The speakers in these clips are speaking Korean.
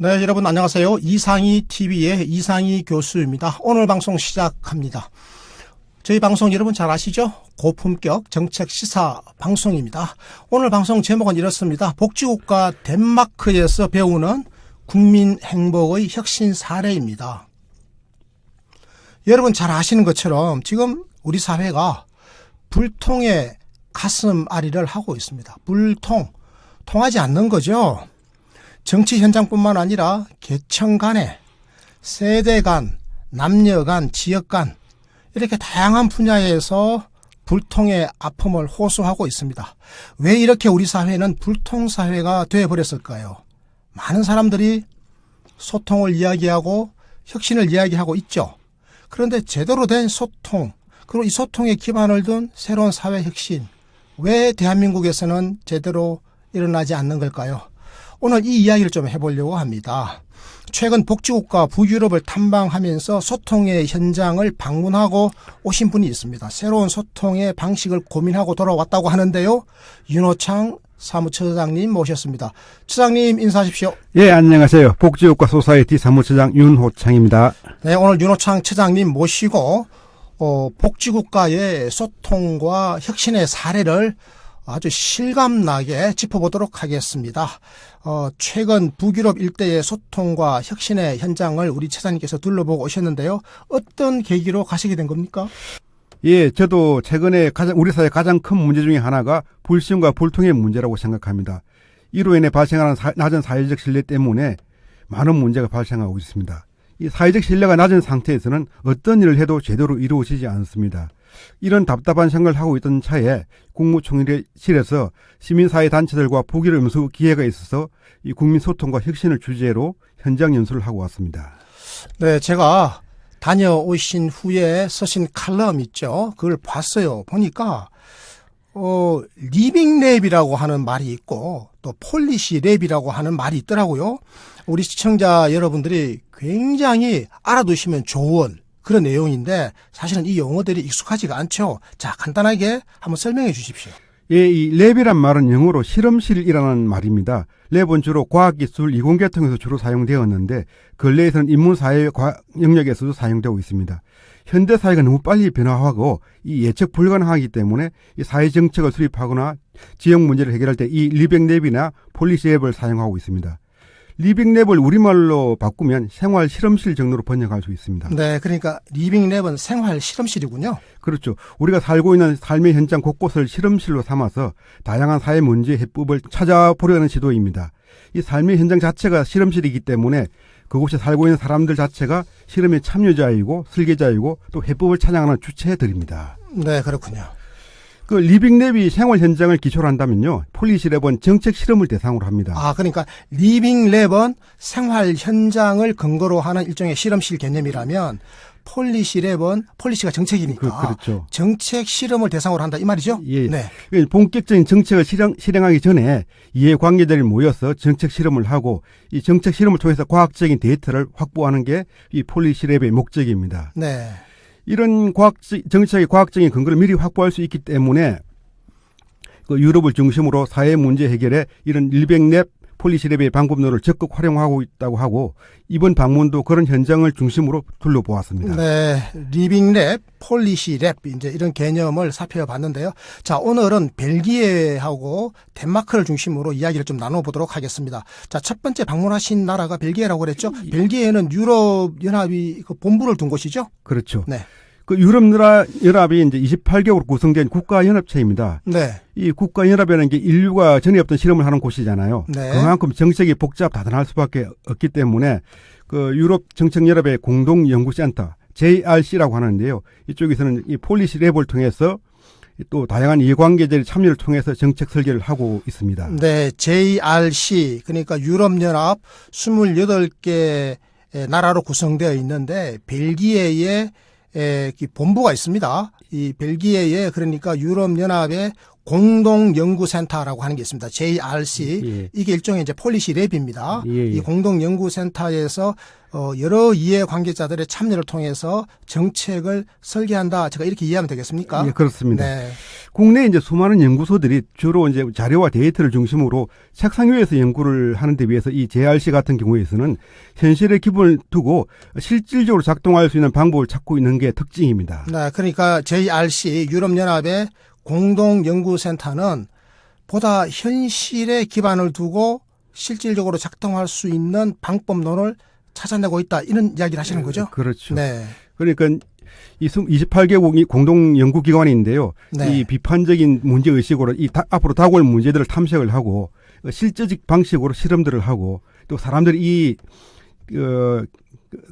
네, 여러분 안녕하세요. 이상희 TV의 이상희 교수입니다. 오늘 방송 시작합니다. 저희 방송 여러분 잘 아시죠? 고품격 정책 시사 방송입니다. 오늘 방송 제목은 이렇습니다. 복지국가 덴마크에서 배우는 국민 행복의 혁신 사례입니다. 여러분 잘 아시는 것처럼 지금 우리 사회가 불통의 가슴앓이를 하고 있습니다. 통하지 않는 거죠. 정치 현장뿐만 아니라 계층 간에, 세대 간, 남녀 간, 지역 간 이렇게 다양한 분야에서 불통의 아픔을 호소하고 있습니다. 왜 이렇게 우리 사회는 불통사회가 되어버렸을까요? 많은 사람들이 소통을 이야기하고 혁신을 이야기하고 있죠. 그런데 제대로 된 소통, 그리고 이 소통에 기반을 둔 새로운 사회혁신, 왜 대한민국에서는 제대로 일어나지 않는 걸까요? 오늘 이 이야기를 좀 해보려고 합니다. 최근 복지국가 북유럽을 탐방하면서 소통의 현장을 방문하고 오신 분이 있습니다. 새로운 소통의 방식을 고민하고 돌아왔다고 하는데요. 윤호창 사무처장님 모셨습니다. 처장님 인사하십시오. 예, 안녕하세요. 복지국가 소사이어티 사무처장 윤호창입니다. 네, 오늘 윤호창 처장님 모시고 복지국가의 소통과 혁신의 사례를 아주 실감나게 짚어보도록 하겠습니다. 최근 북유럽 일대의 소통과 혁신의 현장을 우리 처장님께서 둘러보고 오셨는데요. 어떤 계기로 가시게 된 겁니까? 예, 저도 최근에 우리 사회 가장 큰 문제 중에 하나가 불신과 불통의 문제라고 생각합니다. 이로 인해 발생하는 낮은 사회적 신뢰 때문에 많은 문제가 발생하고 있습니다. 이 사회적 신뢰가 낮은 상태에서는 어떤 일을 해도 제대로 이루어지지 않습니다. 이런 답답한 생각을 하고 있던 차에 국무총리실에서 시민사회 단체들과 북유럽 연수 기회가 있어서 이 국민소통과 혁신을 주제로 현장 연수를 하고 왔습니다. 네, 제가 다녀오신 후에 쓰신 칼럼 있죠. 그걸 봤어요. 보니까 리빙랩이라고 하는 말이 있고 또 폴리시랩이라고 하는 말이 있더라고요. 우리 시청자 여러분들이 굉장히 알아두시면 좋은 그런 내용인데 사실은 이 용어들이 익숙하지가 않죠. 자, 간단하게 한번 설명해 주십시오. 예, 이 랩이란 말은 영어로 실험실이라는 말입니다. 랩은 주로 과학기술, 이공계통에서 주로 사용되었는데 근래에서는 인문사회 영역에서도 사용되고 있습니다. 현대사회가 너무 빨리 변화하고 이 예측 불가능하기 때문에 이 사회정책을 수립하거나 지역 문제를 해결할 때 이 리빙랩이나 폴리시랩을 사용하고 있습니다. 리빙랩을 우리말로 바꾸면 생활 실험실 정도로 번역할 수 있습니다. 네, 그러니까 리빙랩은 생활 실험실이군요. 그렇죠. 우리가 살고 있는 삶의 현장 곳곳을 실험실로 삼아서 다양한 사회 문제 해법을 찾아보려는 시도입니다. 이 삶의 현장 자체가 실험실이기 때문에 그곳에 살고 있는 사람들 자체가 실험의 참여자이고 설계자이고 또 해법을 찾아가는 주체들입니다. 네, 그렇군요. 그 리빙랩이 생활 현장을 기초로 한다면요, 폴리시랩은 정책 실험을 대상으로 합니다. 아, 그러니까 리빙랩은 생활 현장을 근거로 하는 일종의 실험실 개념이라면 폴리시랩은 폴리시가 정책이니까 그렇죠. 정책 실험을 대상으로 한다 이 말이죠? 예. 네. 본격적인 정책을 실행하기 전에 이해관계자들이 모여서 정책 실험을 하고 이 정책 실험을 통해서 과학적인 데이터를 확보하는 게 이 폴리시랩의 목적입니다. 네. 이런 정책의 과학적인 근거를 미리 확보할 수 있기 때문에 그 유럽을 중심으로 사회 문제 해결에 이런 리빙랩 폴리시랩의 방법론을 적극 활용하고 있다고 하고 이번 방문도 그런 현장을 중심으로 둘러보았습니다. 네, 리빙랩, 폴리시랩 이제 이런 개념을 살펴봤는데요. 자, 오늘은 벨기에하고 덴마크를 중심으로 이야기를 좀 나눠보도록 하겠습니다. 자, 첫 번째 방문하신 나라가 벨기에라고 그랬죠? 벨기에는 유럽 연합이 그 본부를 둔 곳이죠? 그렇죠. 네. 그 유럽 연합이 이제 28개국으로 구성된 국가연합체입니다. 네. 이 국가연합이라는 게 인류가 전에 없던 실험을 하는 곳이잖아요. 네. 그만큼 정책이 다단할 수밖에 없기 때문에 그 유럽 정책연합의 공동연구센터 JRC라고 하는데요. 이쪽에서는 이 폴리시랩을 통해서 또 다양한 이해관계자의 참여를 통해서 정책 설계를 하고 있습니다. 네, JRC 그러니까 유럽연합 28개 나라로 구성되어 있는데 벨기에에 본부가 있습니다. 이 벨기에에 그러니까 유럽연합의 공동연구센터라고 하는 게 있습니다. JRC. 예. 이게 일종의 이제 폴리시 랩입니다. 예, 예. 이 공동연구센터에서 여러 이해관계자들의 참여를 통해서 정책을 설계한다. 제가 이렇게 이해하면 되겠습니까? 예, 그렇습니다. 네. 국내 이제 수많은 연구소들이 주로 이제 자료와 데이터를 중심으로 책상 위에서 연구를 하는 데 비해서 이 JRC 같은 경우에서는 현실에 기본을 두고 실질적으로 작동할 수 있는 방법을 찾고 있는 게 특징입니다. 네. 그러니까 JRC 유럽연합의 공동연구센터는 보다 현실에 기반을 두고 실질적으로 작동할 수 있는 방법론을 찾아내고 있다. 이런 이야기를 하시는 거죠? 그렇죠. 네. 그러니까 이 28개국이 공동 연구기관인데요. 네. 이 비판적인 문제 의식으로 앞으로 다가올 문제들을 탐색을 하고 실제적 방식으로 실험들을 하고 또 사람들이 이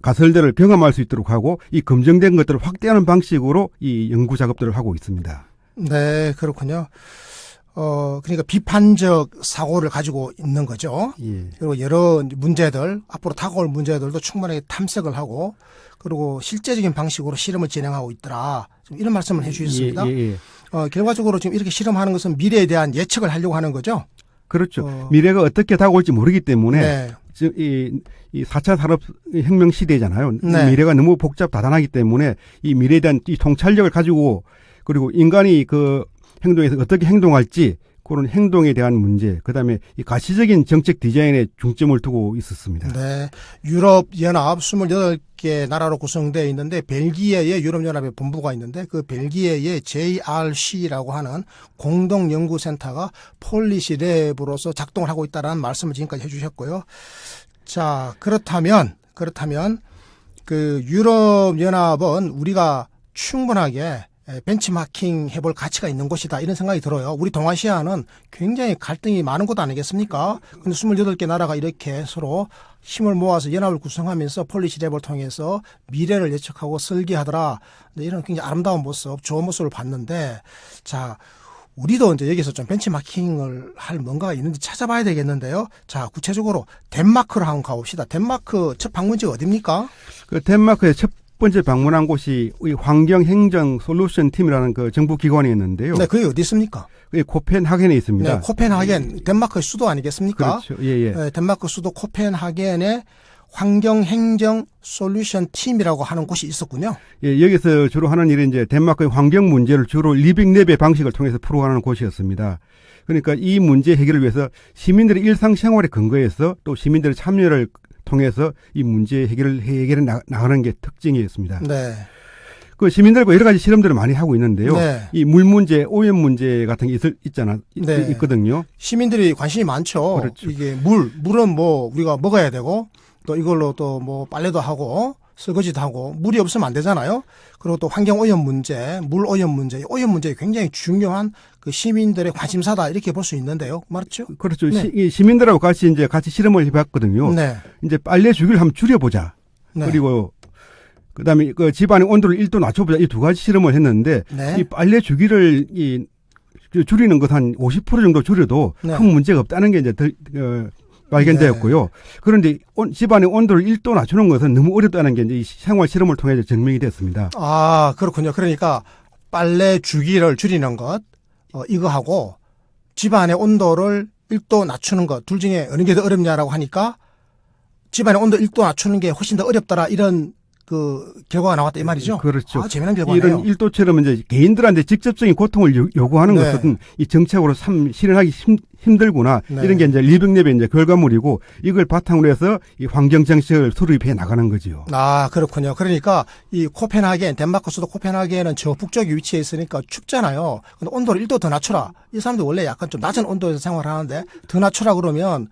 가설들을 경험할 수 있도록 하고 이 검증된 것들을 확대하는 방식으로 이 연구 작업들을 하고 있습니다. 네, 그렇군요. 그러니까 비판적 사고를 가지고 있는 거죠. 예. 그리고 여러 문제들, 앞으로 다가올 문제들도 충분하게 탐색을 하고, 그리고 실제적인 방식으로 실험을 진행하고 있더라. 좀 이런 말씀을 해 주셨습니다. 예. 결과적으로 지금 이렇게 실험하는 것은 미래에 대한 예측을 하려고 하는 거죠. 그렇죠. 미래가 어떻게 다가올지 모르기 때문에 네. 지금 이 4차 산업혁명 시대잖아요. 네. 미래가 너무 다단하기 때문에 이 미래에 대한 이 통찰력을 가지고 그리고 인간이 그 행동에서 어떻게 행동할지 그런 행동에 대한 문제, 그다음에 이 가시적인 정책 디자인에 중점을 두고 있었습니다. 네. 유럽연합 28개 나라로 구성되어 있는데 벨기에에 유럽연합의 본부가 있는데 그 벨기에의 JRC라고 하는 공동연구센터가 폴리시 랩으로서 작동을 하고 있다는 말씀을 지금까지 해주셨고요. 자, 그렇다면 그 유럽연합은 우리가 충분하게 벤치마킹 해볼 가치가 있는 곳이다 이런 생각이 들어요. 우리 동아시아는 굉장히 갈등이 많은 곳 아니겠습니까? 근데 28개 나라가 이렇게 서로 힘을 모아서 연합을 구성하면서 폴리시 랩을 통해서 미래를 예측하고 설계하더라. 이런 굉장히 아름다운 모습, 좋은 모습을 봤는데 자, 우리도 이제 여기서 좀 벤치마킹을 할 뭔가가 있는지 찾아봐야 되겠는데요. 자, 구체적으로 덴마크로 한번 가봅시다. 덴마크 첫 방문지가 어디입니까? 그 덴마크의 첫 번째 방문한 곳이 이 환경행정 솔루션 팀이라는 그 정부 기관이었는데요. 네, 그게 어디 있습니까? 그게 코펜하겐에 있습니다. 네, 코펜하겐, 덴마크의 수도 아니겠습니까? 그렇죠. 예. 네, 덴마크 수도 코펜하겐에 환경행정 솔루션 팀이라고 하는 곳이 있었군요. 예, 여기서 주로 하는 일이 이제 덴마크의 환경 문제를 주로 리빙랩의 방식을 통해서 풀어가는 곳이었습니다. 그러니까 이 문제 해결을 위해서 시민들의 일상생활에 근거해서 또 시민들의 참여를 통해서 이 문제 해결에 나가는 게 특징이었습니다. 네. 그 시민들과 여러 가지 실험들을 많이 하고 있는데요. 네. 이 물 문제, 오염 문제 같은 게 네. 있거든요. 시민들이 관심이 많죠. 그렇죠. 이게 물은 뭐 우리가 먹어야 되고 또 이걸로 또 뭐 빨래도 하고 설거지도 하고 물이 없으면 안 되잖아요. 그리고 또 환경 오염 문제, 물 오염 문제, 오염 문제 굉장히 중요한 그 시민들의 관심사다 이렇게 볼 수 있는데요. 맞죠? 그렇죠. 네. 시민들하고 같이 시름을 해봤거든요. 네. 이제 빨래 주기를 한번 줄여보자. 네. 그리고 그다음에 그 집안의 온도를 1도 낮춰보자. 이 두 가지 실험을 했는데 네. 이 빨래 주기를 줄이는 것 한 50% 정도 줄여도 네. 큰 문제가 없다는 게 이제 발견되었고요. 그런데 집안의 온도를 1도 낮추는 것은 너무 어렵다는 게 이제 이 생활 실험을 통해서 증명이 됐습니다. 아, 그렇군요. 그러니까 빨래 주기를 줄이는 것, 이거하고 집안의 온도를 1도 낮추는 것, 둘 중에 어느 게 더 어렵냐라고 하니까 집안의 온도 1도 낮추는 게 훨씬 더 어렵더라 이런 그 결과가 나왔다 이 말이죠. 그렇죠. 아, 재미난 결과네요. 이런 1도처럼 이제 개인들한테 직접적인 고통을 요구하는 네. 것은 이 정책으로 참 실현하기 힘들구나. 네. 이런 게 이제 리빙랩의 이제 결과물이고 이걸 바탕으로 해서 이 환경 정책을 수립해 나가는 거지요. 아, 그렇군요. 그러니까 이 코펜하겐, 덴마크 수도 코펜하겐은 저 북쪽에 위치해 있으니까 춥잖아요. 근데 온도를 1도 더 낮추라. 이 사람들 원래 약간 좀 낮은 온도에서 생활하는데 더 낮추라 그러면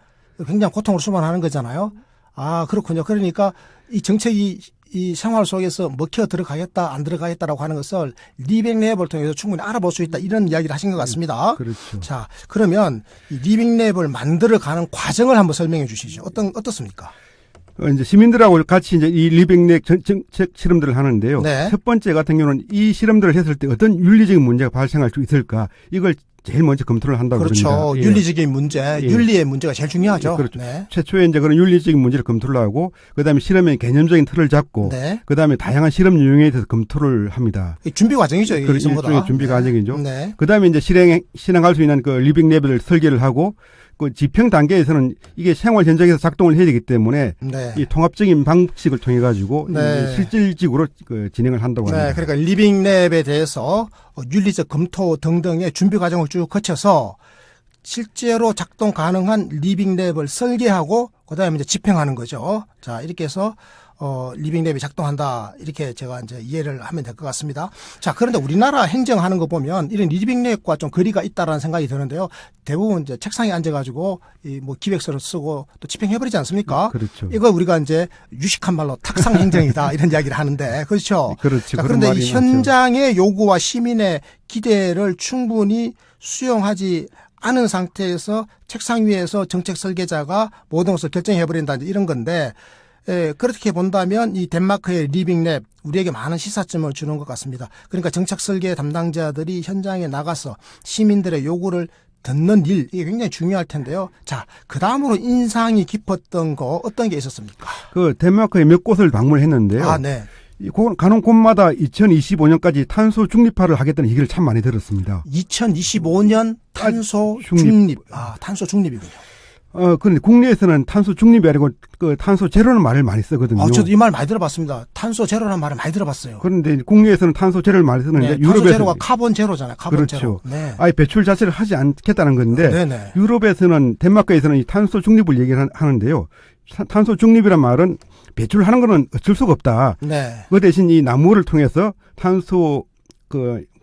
굉장히 고통으로 수반하는 거잖아요. 아, 그렇군요. 그러니까 이 정책이 이 생활 속에서 먹혀 들어가겠다, 안 들어가겠다라고 하는 것을 리빙랩을 통해서 충분히 알아볼 수 있다. 이런 이야기를 하신 것 같습니다. 그렇죠. 자, 그러면 이 리빙랩을 만들어가는 과정을 한번 설명해 주시죠. 어떻습니까? 이제 시민들하고 같이 이제 이 리빙랩 정책 실험들을 하는데요. 네. 첫 번째 같은 경우는 이 실험들을 했을 때 어떤 윤리적인 문제가 발생할 수 있을까 이걸 제일 먼저 검토를 한다고 그렇죠. 그럽니다. 예. 윤리적인 문제, 윤리의 문제가 제일 중요하죠. 예, 그렇죠. 네. 최초에 이제 그런 윤리적인 문제를 검토를 하고, 그 다음에 실험의 개념적인 틀을 잡고, 네. 그 다음에 다양한 실험 유형에 대해서 검토를 합니다. 준비 과정이죠. 이게 전부 다. 일종의 준비 과정이죠. 네. 그 다음에 이제 실행할 수 있는 그 리빙랩을 설계를 하고, 그 집행 단계에서는 이게 생활 현장에서 작동을 해야 되기 때문에 네. 이 통합적인 방식을 통해 가지고 네. 실질적으로 그 진행을 한다고 합니다. 네, 그러니까 리빙랩에 대해서 윤리적 검토 등등의 준비 과정을 쭉 거쳐서 실제로 작동 가능한 리빙랩을 설계하고 그다음에 이제 집행하는 거죠. 자, 이렇게 해서 리빙랩이 작동한다. 이렇게 제가 이제 이해를 하면 될 것 같습니다. 자, 그런데 우리나라 행정하는 거 보면 이런 리빙랩과 좀 거리가 있다라는 생각이 드는데요. 대부분 이제 책상에 앉아가지고 이 뭐 기획서를 쓰고 또 집행해버리지 않습니까? 그렇죠. 이거 우리가 이제 유식한 말로 탁상 행정이다. 이런 이야기를 하는데. 그렇죠. 그렇죠. 자, 그런데 이 현장의 요구와 시민의 기대를 충분히 수용하지 않은 상태에서 책상 위에서 정책 설계자가 모든 것을 결정해버린다. 이런 건데, 그렇게 본다면 이 덴마크의 리빙랩 우리에게 많은 시사점을 주는 것 같습니다. 그러니까 정책 설계 담당자들이 현장에 나가서 시민들의 요구를 듣는 일, 이게 굉장히 중요할 텐데요. 자, 그 다음으로 인상이 깊었던 거 어떤 게 있었습니까? 그 덴마크의 몇 곳을 방문했는데요. 아, 네. 가는 곳마다 2025년까지 탄소 중립화를 하겠다는 얘기를 참 많이 들었습니다. 2025년 탄소 중립. 아, 탄소 중립이군요. 그런데 국내에서는 탄소 중립이 아니고 그 탄소 제로는 말을 많이 쓰거든요. 저도 이 말 많이 들어봤습니다. 탄소 제로라는 말을 많이 들어봤어요. 그런데 국내에서는 탄소 제로를 많이 쓰는데 네, 유럽에서 탄소 제로가 카본 제로잖아요. 카본 그렇죠. 제로. 네. 아예 배출 자체를 하지 않겠다는 건데 네네. 유럽에서는 덴마크에서는 이 탄소 중립을 얘기를 하는데요. 탄소 중립이란 말은 배출하는 거는 어쩔 수가 없다. 네. 그 대신 이 나무를 통해서 탄소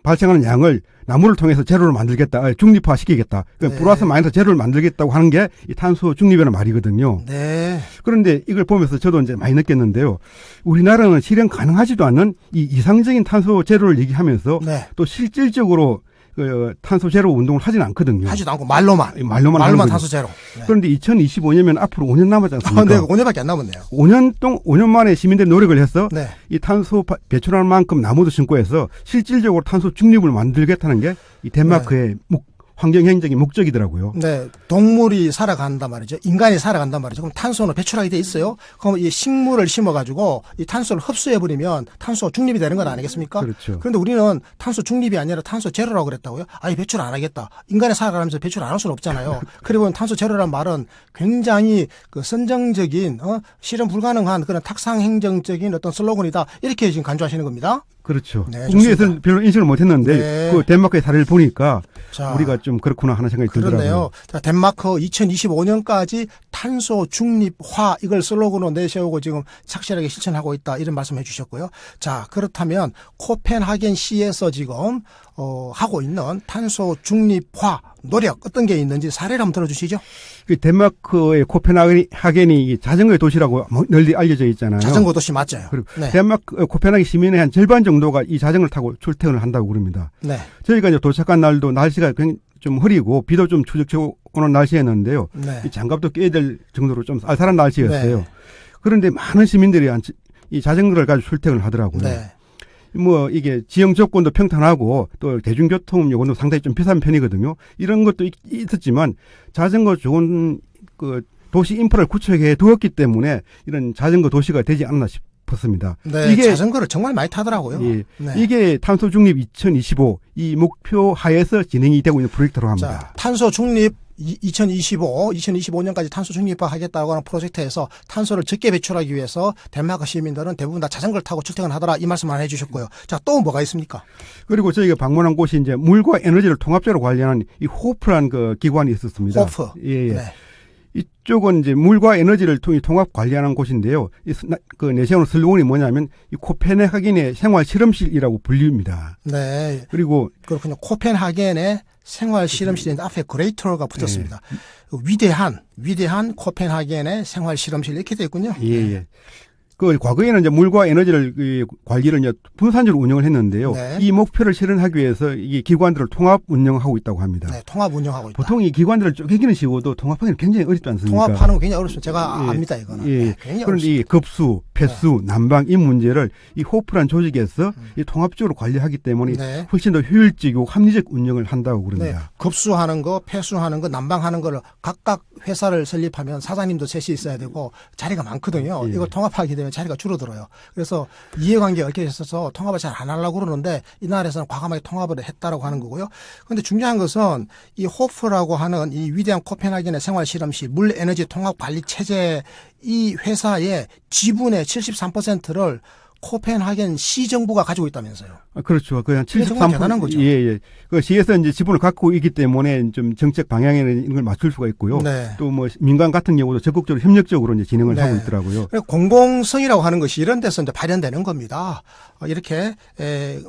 발생하는 양을 나무를 통해서 제로를 만들겠다, 중립화 시키겠다. 네. 플러스 마이너스 제로를 만들겠다고 하는 게 이 탄소 중립이라는 말이거든요. 네. 그런데 이걸 보면서 저도 이제 많이 느꼈는데요. 우리나라는 실현 가능하지도 않는 이 이상적인 탄소 제로를 얘기하면서 네. 또 실질적으로 탄소 제로 운동을 하진 않거든요. 하지도 않고 말로만 말로만 탄소 제로. 네. 그런데 2025년이면 앞으로 5년 남았지 않습니까? 네, 5년밖에 안 남았네요. 5년 만에 시민들이 노력을 해서 네. 이 탄소 배출하는 만큼 나무도 심고 해서 실질적으로 탄소 중립을 만들겠다는 게 이 덴마크의 환경행정의 목적이더라고요. 네, 동물이 살아간단 말이죠. 인간이 살아간단 말이죠. 그럼 탄소는 배출하게 돼 있어요. 그럼 이 식물을 심어가지고 이 탄소를 흡수해버리면 탄소 중립이 되는 건 아니겠습니까? 그렇죠. 그런데 우리는 탄소 중립이 아니라 탄소 제로라고 그랬다고요? 아예 배출 안 하겠다. 인간이 살아가면서 배출 안 할 수는 없잖아요. 그리고 탄소 제로란 말은 굉장히 그 선정적인, 실현 불가능한 그런 탁상행정적인 어떤 슬로건이다. 이렇게 지금 간주하시는 겁니다. 그렇죠. 네, 국내에서는 별로 인식을 못했는데 네. 그 덴마크의 사례를 보니까 자, 우리가 좀 그렇구나 하는 생각이 들더라고요. 그런데요. 자, 덴마크 2025년까지 탄소 중립화 이걸 슬로건으로 내세우고 지금 착실하게 실천하고 있다 이런 말씀해 주셨고요. 자, 그렇다면 코펜하겐 시에서 지금 하고 있는 탄소 중립화 노력 어떤 게 있는지 사례를 한번 들어주시죠. 덴마크의 코펜하겐이 자전거의 도시라고 널리 알려져 있잖아요. 자전거 도시 맞아요. 그리고 네. 덴마크 코펜하겐 시민의 한 절반 정도가 이 자전거를 타고 출퇴근을 한다고 그럽니다. 네. 저희가 이제 도착한 날도 날씨가 좀 흐리고 비도 좀 추적추적 오는 날씨였는데요. 네. 이 장갑도 껴야 될 정도로 좀 쌀쌀한 날씨였어요. 네. 그런데 많은 시민들이 이 자전거를 가지고 출퇴근을 하더라고요. 네. 뭐 이게 지형 조건도 평탄하고 또 대중교통 요금도 상당히 좀 비싼 편이거든요. 이런 것도 있었지만 자전거 좋은 그 도시 인프라를 구축해 두었기 때문에 이런 자전거 도시가 되지 않나 싶었습니다. 네. 이게 자전거를 정말 많이 타더라고요. 예, 네. 이게 탄소 중립 2025 이 목표 하에서 진행이 되고 있는 프로젝트로 합니다. 자, 탄소 중립 2025년까지 탄소 중립화 하겠다고 하는 프로젝트에서 탄소를 적게 배출하기 위해서 덴마크 시민들은 대부분 다 자전거를 타고 출퇴근하더라 이 말씀만 해주셨고요. 자, 또 뭐가 있습니까? 그리고 저희가 방문한 곳이 이제 물과 에너지를 통합적으로 관리하는 이 호프라는 그 기관이 있었습니다. 호프. 예, 예. 네. 이쪽은 이제 물과 에너지를 통합 관리하는 곳인데요. 그 내세우는 슬로건이 뭐냐면 이 코펜하겐의 생활 실험실이라고 불립니다. 네. 그리고 그렇군요. 코펜하겐의 생활 실험실인데 앞에 그레이터가 붙었습니다. 위대한 코펜하겐의 생활 실험실 이렇게 되어 있군요. 예, 예. 그 과거에는 이제 물과 에너지를 관리를 이제 분산적으로 운영을 했는데요. 네. 이 목표를 실현하기 위해서 이 기관들을 통합 운영하고 있다고 합니다. 네, 통합 운영하고 있다. 보통 이 기관들을 쪼개기는 쉬워도 통합하기는 굉장히 어렵지 않습니까? 통합하는 거 굉장히 어렵습니다. 제가 예. 압니다, 이거는. 예. 네, 굉장히 그런데 이 급수, 폐수, 난방 이 문제를 이 호프란 조직에서 이 통합적으로 관리하기 때문에 네. 훨씬 더 효율적이고 합리적 운영을 한다고 네, 그럽니다. 급수하는 거, 폐수하는 거, 난방하는 거를 각각 회사를 설립하면 사장님도 셋이 있어야 되고 자리가 많거든요. 예. 이걸 통합하게 되면 자리가 줄어들어요. 그래서 이해관계가 얽혀 있어서 통합을 잘 안 하려고 그러는데 이 나라에서는 과감하게 통합을 했다라고 하는 거고요. 그런데 중요한 것은 이 호프라고 하는 이 위대한 코펜하겐의 생활실험실 물에너지 통합관리체제 이 회사의 지분의 73%를 코펜하겐 시정부가 가지고 있다면서요. 그렇죠. 그냥 그게 정말 대단한 거죠. 예, 예. 그 시에서 이제 지분을 갖고 있기 때문에 좀 정책 방향에는 이걸 맞출 수가 있고요. 네. 또 뭐 민간 같은 경우도 적극적으로 협력적으로 이제 진행을 네. 하고 있더라고요. 공공성이라고 하는 것이 이런 데서 이제 발현되는 겁니다. 이렇게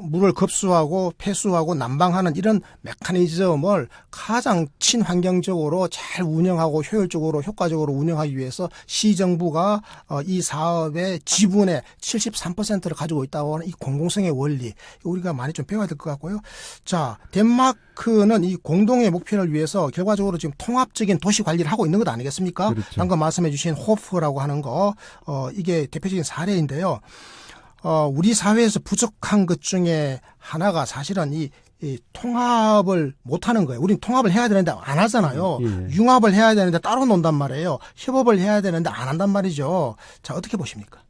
물을 급수하고 폐수하고 난방하는 이런 메커니즘을 가장 친환경적으로 잘 운영하고 효율적으로 효과적으로 운영하기 위해서 시정부가 이 사업의 지분의 73%를 가지고 있다고 하는 이 공공성의 원리 우리가 많이 좀 배워야 될 것 같고요. 자, 덴마크는 이 공동의 목표를 위해서 결과적으로 지금 통합적인 도시 관리를 하고 있는 것 아니겠습니까? 그렇죠. 방금 말씀해 주신 호프라고 하는 거 이게 대표적인 사례인데요. 우리 사회에서 부족한 것 중에 하나가 사실은 이 통합을 못 하는 거예요. 우린 통합을 해야 되는데 안 하잖아요. 예. 융합을 해야 되는데 따로 논단 말이에요. 협업을 해야 되는데 안 한단 말이죠. 자, 어떻게 보십니까?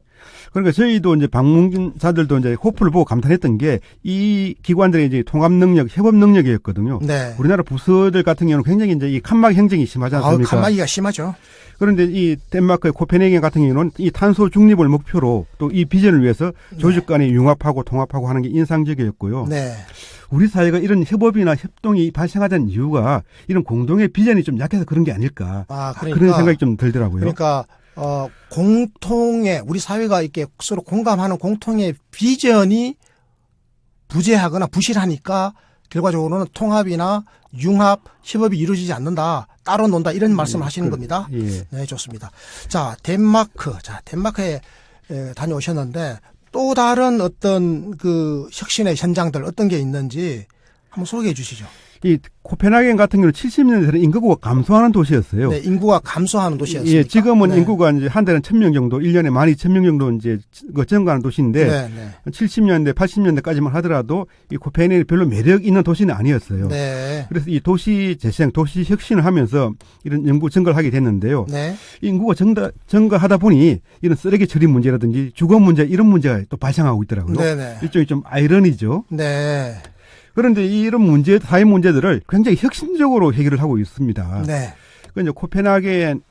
그러니까 저희도 이제 방문자들도 이제 호프를 보고 감탄했던 게 이 기관들의 이제 통합 능력, 협업 능력이었거든요. 네. 우리나라 부서들 같은 경우는 굉장히 이제 이 칸막 행정이 심하지 않습니까? 칸막이가 심하죠. 그런데 이 덴마크의 코펜하겐 같은 경우는 이 탄소 중립을 목표로 또 이 비전을 위해서 조직 간에 융합하고 통합하고 하는 게 인상적이었고요. 네. 우리 사회가 이런 협업이나 협동이 발생하자는 이유가 이런 공동의 비전이 좀 약해서 그런 게 아닐까. 그러니까, 그런 생각이 좀 들더라고요. 그러니까 공통의 우리 사회가 이렇게 서로 공감하는 공통의 비전이 부재하거나 부실하니까 결과적으로는 통합이나 융합, 협업이 이루어지지 않는다. 따로 논다. 이런 말씀을 하시는 겁니다. 예. 네, 좋습니다. 자, 덴마크에 다녀오셨는데 또 다른 어떤 그 혁신의 현장들 어떤 게 있는지 한번 소개해 주시죠. 이 코펜하겐 같은 경우는 70년대에는 인구가 감소하는 도시였어요. 네, 인구가 감소하는 도시였습니다. 예, 지금은 네. 인구가 이제 한 달에 1,000명 정도, 1년에 12,000명 정도 이제 증가하는 도시인데 네, 네. 70년대, 80년대까지만 하더라도 이 코펜하겐이 별로 매력 있는 도시는 아니었어요. 네. 그래서 이 도시 재생, 도시 혁신을 하면서 이런 인구 증가를 하게 됐는데요. 네. 인구가 증가하다 보니 이런 쓰레기 처리 문제라든지 주거 문제 이런 문제가 또 발생하고 있더라고요. 네, 네. 일종의 좀 아이러니죠. 네. 그런데 이런 문제, 사회 문제들을 굉장히 혁신적으로 해결을 하고 있습니다. 네. 그 이제 코펜하겐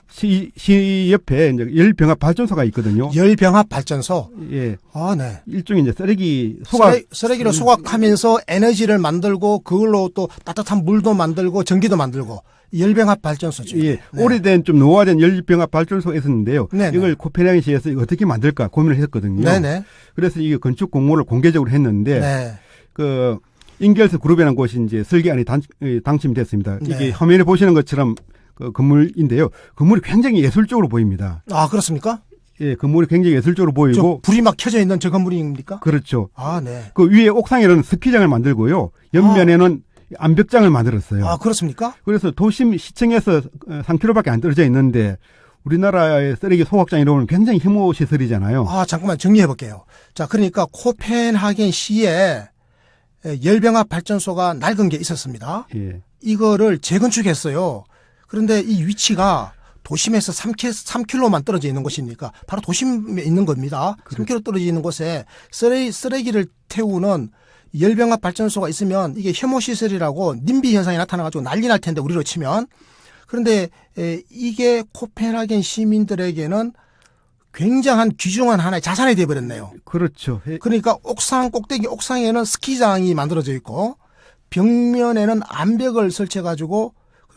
시 옆에 이제 열병합 발전소가 있거든요. 열병합 발전소. 예. 네. 일종의 이제 쓰레기 소각. 쓰레기를 소각하면서 에너지를 만들고 그걸로 또 따뜻한 물도 만들고 전기도 만들고 열병합 발전소죠. 예. 네. 오래된 좀 노화된 열병합 발전소가 있었는데요. 네, 네. 이걸 코펜하겐시에서 어떻게 만들까 고민을 했거든요. 네네. 그래서 이 건축 공모를 공개적으로 했는데 네. 그 인겔스 그룹이라는 곳이 이제 설계안이 당첨이 됐습니다. 네. 이게 화면에 보시는 것처럼 그 건물인데요. 건물이 굉장히 예술적으로 보입니다. 그렇습니까? 예, 건물이 굉장히 예술적으로 저 보이고. 불이 막 켜져 있는 저 건물입니까? 그렇죠. 네. 그 위에 옥상에는 스키장을 만들고요. 옆면에는 암벽장을 만들었어요. 그렇습니까? 그래서 도심 시청에서 3km밖에 안 떨어져 있는데 우리나라의 쓰레기 소각장 이런 굉장히 혐오 시설이잖아요. 잠깐만 정리해 볼게요. 자, 그러니까 코펜하겐 시에 열병합 발전소가 낡은 게 있었습니다. 예. 이거를 재건축했어요. 그런데 이 위치가 도심에서 3km만 떨어져 있는 곳이니까 바로 도심에 있는 겁니다. 3km 떨어져 있는 곳에 쓰레기를 태우는 열병합 발전소가 있으면 이게 혐오 시설이라고 님비 현상이 나타나가지고 난리 날 텐데 우리로 치면. 그런데 이게 코펜하겐 시민들에게는 굉장한 귀중한 하나의 자산이 되어버렸네요. 그렇죠. 그러니까 옥상 꼭대기 옥상에는 스키장이 만들어져 있고 벽면에는 암벽을 설치해가지고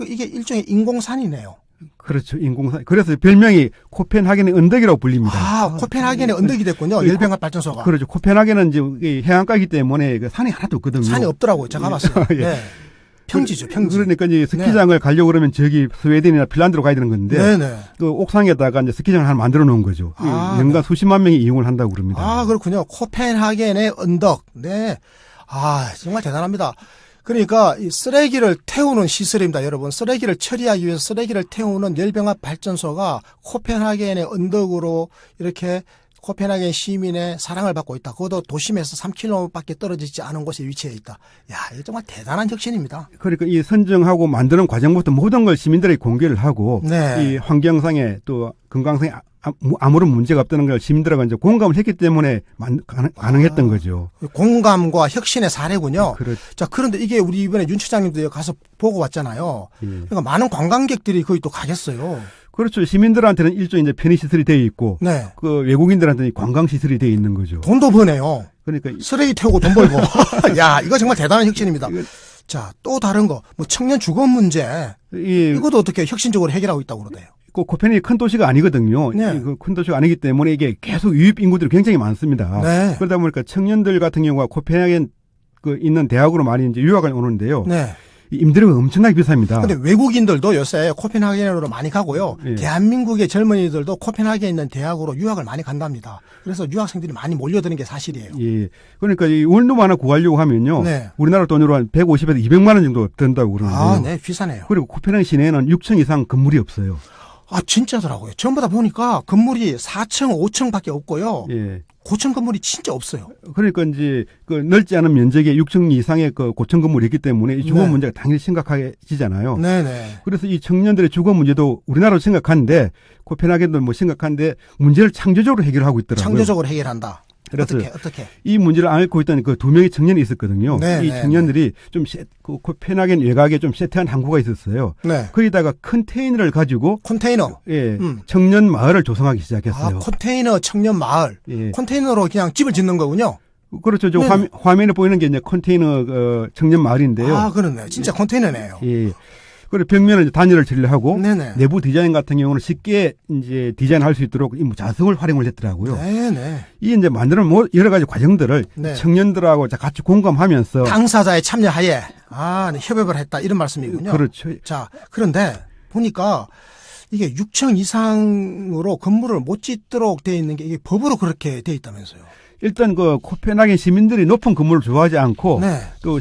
이게 일종의 인공산이네요. 그렇죠. 인공산. 그래서 별명이 코펜하겐의 언덕이라고 불립니다. 코펜하겐의 언덕이 됐군요. 열병합 발전소가. 그렇죠. 코펜하겐은 이제 해안가이기 때문에 그 산이 하나도 없거든요. 산이 없더라고요. 제가 봤어요. 예. 네. 평지죠, 평지. 그러니까 이제 스키장을 가려고 그러면 저기 스웨덴이나 핀란드로 가야 되는 건데 네네. 그 옥상에다가 이제 스키장을 하나 만들어 놓은 거죠. 연간 수십만 명이 이용을 한다고 그럽니다. 아, 그렇군요. 코펜하겐의 언덕. 네. 아, 정말 대단합니다. 그러니까 이 쓰레기를 태우는 시설입니다, 여러분. 쓰레기를 처리하기 위해서 쓰레기를 태우는 열병합 발전소가 코펜하겐의 언덕으로 이렇게 코펜하겐 시민의 사랑을 받고 있다. 그것도 도심에서 3km밖에 떨어지지 않은 곳에 위치해 있다. 야, 이거 정말 대단한 혁신입니다. 그러니까 이 선정하고 만드는 과정부터 모든 걸 시민들에게 공개를 하고 네. 이 환경상에 또 건강상에 아무런 문제가 없다는 걸 시민들하고 이제 공감을 했기 때문에 가능했던 거죠. 공감과 혁신의 사례군요. 그렇죠. 자, 그런데 이게 우리 이번에 윤 처장님도 가서 보고 왔잖아요. 예. 그러니까 많은 관광객들이 거기 또 가겠어요. 그렇죠. 시민들한테는 일종의 이제 편의시설이 되어 있고, 네. 그 외국인들한테는 관광시설이 되어 있는 거죠. 돈도 버네요. 그러니까 쓰레기 태우고 돈 벌고. 야, 이거 정말 대단한 혁신입니다. 자, 또 다른 거, 뭐 청년 주거 문제. 이것도 어떻게 혁신적으로 해결하고 있다고 그러대요. 코펜이 큰 도시가 아니거든요. 네. 큰 도시가 아니기 때문에 이게 계속 유입 인구들이 굉장히 많습니다. 네. 그러다 보니까 청년들 같은 경우가 코펜하겐 있는 대학으로 많이 이제 유학을 오는데요. 네. 임대료가 엄청나게 비쌉니다. 근데 외국인들도 요새 코펜하겐으로 많이 가고요. 예. 대한민국의 젊은이들도 코펜하겐에 있는 대학으로 유학을 많이 간답니다. 그래서 유학생들이 많이 몰려드는 게 사실이에요. 예. 그러니까 이 원룸 하나 구하려고 하면요. 네. 우리나라 돈으로 한 150에서 200만 원 정도 든다고 그러는데요. 아, 네, 비싸네요. 그리고 코펜하겐 시내에는 6층 이상 건물이 없어요. 아, 진짜더라고요. 전부 다 보니까 건물이 4층, 5층밖에 없고요. 예. 고층 건물이 진짜 없어요. 그러니까 이제 그 넓지 않은 면적에 6층 이상의 그 고층 건물이 있기 때문에 이 주거 네. 문제가 당연히 심각해지잖아요. 네네. 그래서 이 청년들의 주거 문제도 우리나라도 심각한데 코펜하겐도 뭐 심각한데 문제를 창조적으로 해결하고 있더라고요. 창조적으로 해결한다. 그래서 어떻게? 이 문제를 앓고 있던 그 두 명의 청년이 있었거든요. 네, 이 네, 청년들이 좀 그 코펜하겐 외곽에 좀 세트한 항구가 있었어요. 네. 거기다가 컨테이너를 가지고 컨테이너. 예, 청년 마을을 조성하기 시작했어요. 아, 컨테이너 청년 마을. 예. 컨테이너로 그냥 집을 짓는 거군요. 그렇죠. 저 네네. 화면에 보이는 게 이제 컨테이너 청년 마을인데요. 아, 그렇네. 진짜 컨테이너네요. 예. 그리고 벽면을 이제 단열을 처리하고 네네. 내부 디자인 같은 경우는 쉽게 이제 디자인할 수 있도록 이 자석을 활용을 했더라고요. 네네. 이 이제 만드는 여러 가지 과정들을 네. 청년들하고 같이 공감하면서 당사자의 참여하에 네, 협업을 했다 이런 말씀이군요. 그렇죠. 자, 그런데 보니까 이게 6층 이상으로 건물을 못 짓도록 돼 있는 게 이게 법으로 그렇게 돼 있다면서요. 일단 그 코펜하겐 시민들이 높은 건물을 좋아하지 않고 네. 또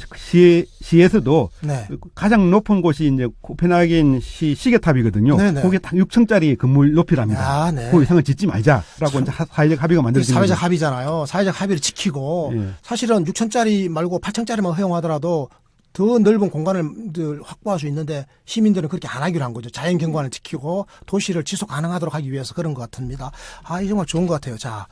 시에서도 네. 가장 높은 곳이 이제 코펜하겐 시계탑이거든요. 네네. 거기에 딱 6층짜리 건물 높이랍니다. 아, 네. 그 이상은 짓지 말자라고 이제 사회적 합의가 만들어진 거죠. 사회적 합의잖아요. 사회적 합의를 지키고 예. 사실은 6층짜리 말고 8층짜리만 허용하더라도 더 넓은 공간을 확보할 수 있는데 시민들은 그렇게 안 하기로 한 거죠. 자연 경관을 지키고 도시를 지속 가능하도록 하기 위해서 그런 것 같습니다. 아, 이 정말 좋은 것 같아요. 자,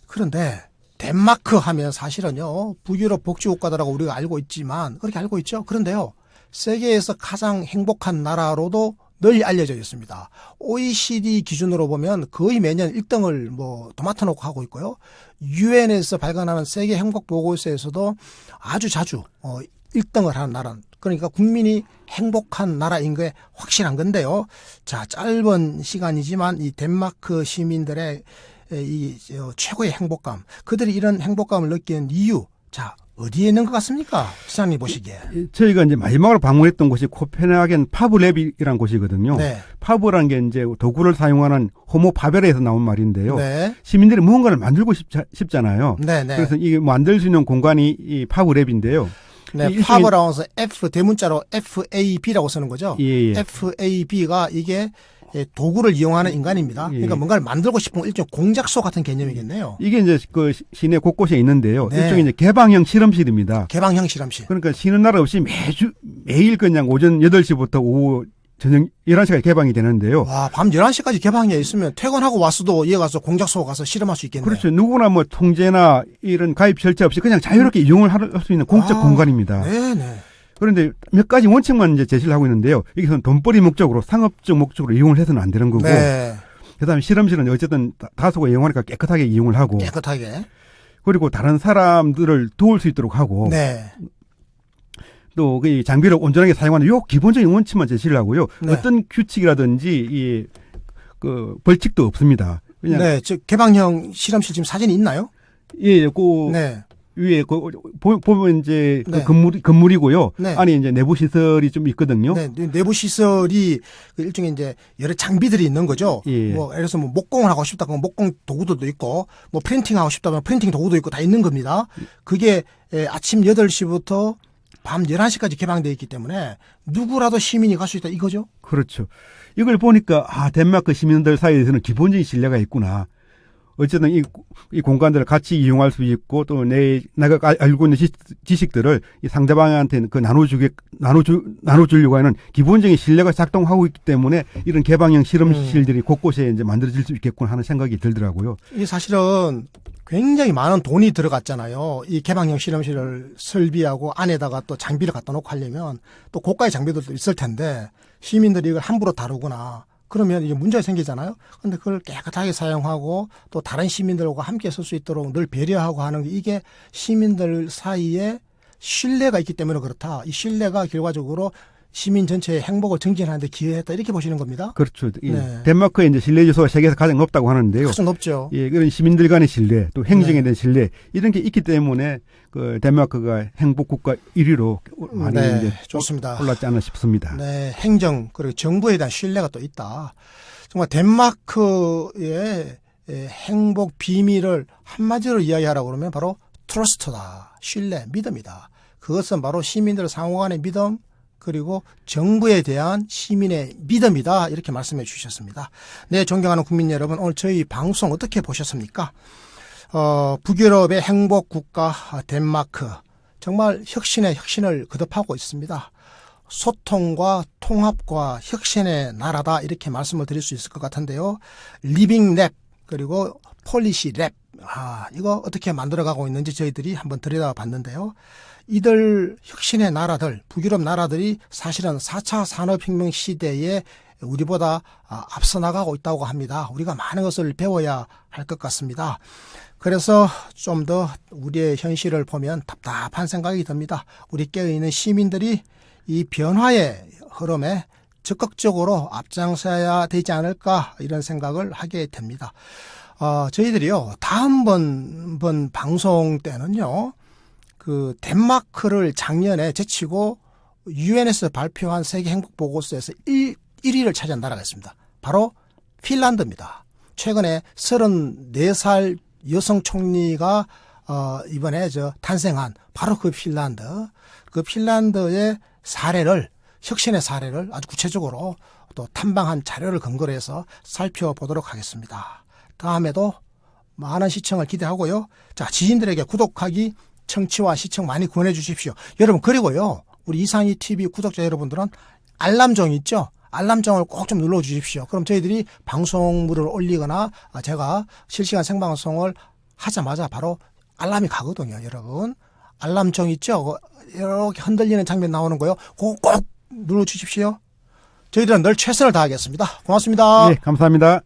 그런데 덴마크 하면 사실은요, 북유럽 복지국가다라고 우리가 알고 있지만 그렇게 알고 있죠. 그런데요, 세계에서 가장 행복한 나라로도 널리 알려져 있습니다. OECD 기준으로 보면 거의 매년 1등을 뭐 도맡아 놓고 하고 있고요. 유엔에서 발간하는 세계 행복 보고서에서도 아주 자주 1등을 하는 나라. 그러니까 국민이 행복한 나라인 게 확실한 건데요. 자, 짧은 시간이지만 이 덴마크 시민들의 이 최고의 행복감, 그들이 이런 행복감을 느끼는 이유, 자, 어디에 있는 것 같습니까? 시장님 보시기에. 저희가 이제 마지막으로 방문했던 곳이 코펜하겐 파브랩이라는 곳이거든요. 네. 파브라는 게 이제 도구를 사용하는 호모 파베르에서 나온 말인데요. 네. 시민들이 무언가를 만들고 싶잖아요. 네, 네. 그래서 이게 만들 수 있는 공간이 이 파브랩인데요. 네, 파브라운서 F 대문자로 FAB라고 쓰는 거죠. 예, 예. FAB가 이게 도구를 이용하는 인간입니다. 예. 그러니까 뭔가를 만들고 싶은 일종 공작소 같은 개념이겠네요. 이게 이제 그 시내 곳곳에 있는데요. 네. 일종의 이제 개방형 실험실입니다. 개방형 실험실. 그러니까 쉬는 날 없이 매일 그냥 오전 8시부터 오후 저녁 11시까지 개방이 되는데요. 와, 밤 11시까지 개방해 있으면 퇴근하고 왔어도 얘 가서 공작소 가서 실험할 수 있겠네요. 그렇죠. 누구나 뭐 통제나 이런 가입 절차 없이 그냥 자유롭게 이용을 할 수 있는 공적 공간입니다. 네네. 그런데 몇 가지 원칙만 이제 제시를 하고 있는데요. 이것은 돈벌이 목적으로 상업적 목적으로 이용을 해서는 안 되는 거고. 네. 그다음에 실험실은 어쨌든 다소가 이용하니까 깨끗하게 이용을 하고. 깨끗하게. 그리고 다른 사람들을 도울 수 있도록 하고. 네. 또 그 장비를 온전하게 사용하는 요 기본적인 원칙만 제시를 하고요. 네. 어떤 규칙이라든지 그 벌칙도 없습니다. 그냥 네. 즉 개방형 실험실 지금 사진이 있나요? 예, 그 네. 위에 보면 이제 네. 건물이고요. 네. 안에 이제 내부 시설이 좀 있거든요. 네, 내부 시설이 그 일종의 이제 여러 장비들이 있는 거죠. 예. 뭐 예를 들어서 뭐 목공을 하고 싶다 그러면 목공 도구들도 있고 뭐 프린팅 하고 싶다 그러면 프린팅 도구도 있고 다 있는 겁니다. 그게 아침 8시부터 밤 11시까지 개방되어 있기 때문에 누구라도 시민이 갈 수 있다 이거죠. 그렇죠. 이걸 보니까 덴마크 시민들 사이에서는 기본적인 신뢰가 있구나. 어쨌든 이 공간들을 같이 이용할 수 있고 또 내가 알고 있는 지식들을 이 상대방한테 그 나눠주려고 하는 기본적인 신뢰가 작동하고 있기 때문에 이런 개방형 실험실들이 곳곳에 이제 만들어질 수 있겠구나 하는 생각이 들더라고요. 이게 사실은 굉장히 많은 돈이 들어갔잖아요. 이 개방형 실험실을 설비하고 안에다가 또 장비를 갖다 놓고 하려면 또 고가의 장비들도 있을 텐데 시민들이 이걸 함부로 다루거나 그러면 이제 문제가 생기잖아요. 그런데 그걸 깨끗하게 사용하고 또 다른 시민들과 함께 쓸 수 있도록 늘 배려하고 하는 게 이게 시민들 사이에 신뢰가 있기 때문에 그렇다. 이 신뢰가 결과적으로 시민 전체의 행복을 증진하는 데 기여했다. 이렇게 보시는 겁니다. 그렇죠. 네. 덴마크의 이제 신뢰 지수가 세계에서 가장 높다고 하는데요. 아주 높죠. 예, 그런 시민들 간의 신뢰, 또 행정에 네. 대한 신뢰 이런 게 있기 때문에 그 덴마크가 행복 국가 1위로 많이 네, 이제 좋습니다. 올랐지 않나 싶습니다. 네, 행정 그리고 정부에 대한 신뢰가 또 있다. 정말 덴마크의 행복 비밀을 한마디로 이야기하라고 그러면 바로 트러스트다. 신뢰, 믿음이다. 그것은 바로 시민들 상호 간의 믿음 그리고 정부에 대한 시민의 믿음이다. 이렇게 말씀해 주셨습니다. 네, 존경하는 국민 여러분, 오늘 저희 방송 어떻게 보셨습니까? 북유럽의 행복 국가 덴마크 정말 혁신에 혁신을 거듭하고 있습니다. 소통과 통합과 혁신의 나라다 이렇게 말씀을 드릴 수 있을 것 같은데요. 리빙 랩 그리고 폴리시 랩 이거 어떻게 만들어가고 있는지 저희들이 한번 들여다봤는데요. 이들 혁신의 나라들 북유럽 나라들이 사실은 4차 산업혁명 시대에 우리보다 앞서 나가고 있다고 합니다. 우리가 많은 것을 배워야 할 것 같습니다. 그래서 좀 더 우리의 현실을 보면 답답한 생각이 듭니다. 우리 깨어있는 시민들이 이 변화의 흐름에 적극적으로 앞장서야 되지 않을까 이런 생각을 하게 됩니다. 저희들이요 다음번 방송 때는요 그 덴마크를 작년에 제치고 유엔에서 발표한 세계 행복 보고서에서 1위를 차지한 나라가 있습니다. 바로 핀란드입니다. 최근에 34살 여성 총리가 이번에 탄생한 바로 그 핀란드의 사례를 혁신의 사례를 아주 구체적으로 또 탐방한 자료를 근거로 해서 살펴보도록 하겠습니다. 다음에도 많은 시청을 기대하고요. 자, 지인들에게 구독하기, 청취와 시청 많이 권해 주십시오. 여러분, 그리고요. 우리 이상희 TV 구독자 여러분들은 알람종 있죠? 알람종을 꼭 좀 눌러 주십시오. 그럼 저희들이 방송물을 올리거나 제가 실시간 생방송을 하자마자 바로 알람이 가거든요, 여러분. 알람종 있죠? 이렇게 흔들리는 장면 나오는 거요. 그거 꼭 눌러 주십시오. 저희들은 늘 최선을 다하겠습니다. 고맙습니다. 네, 감사합니다.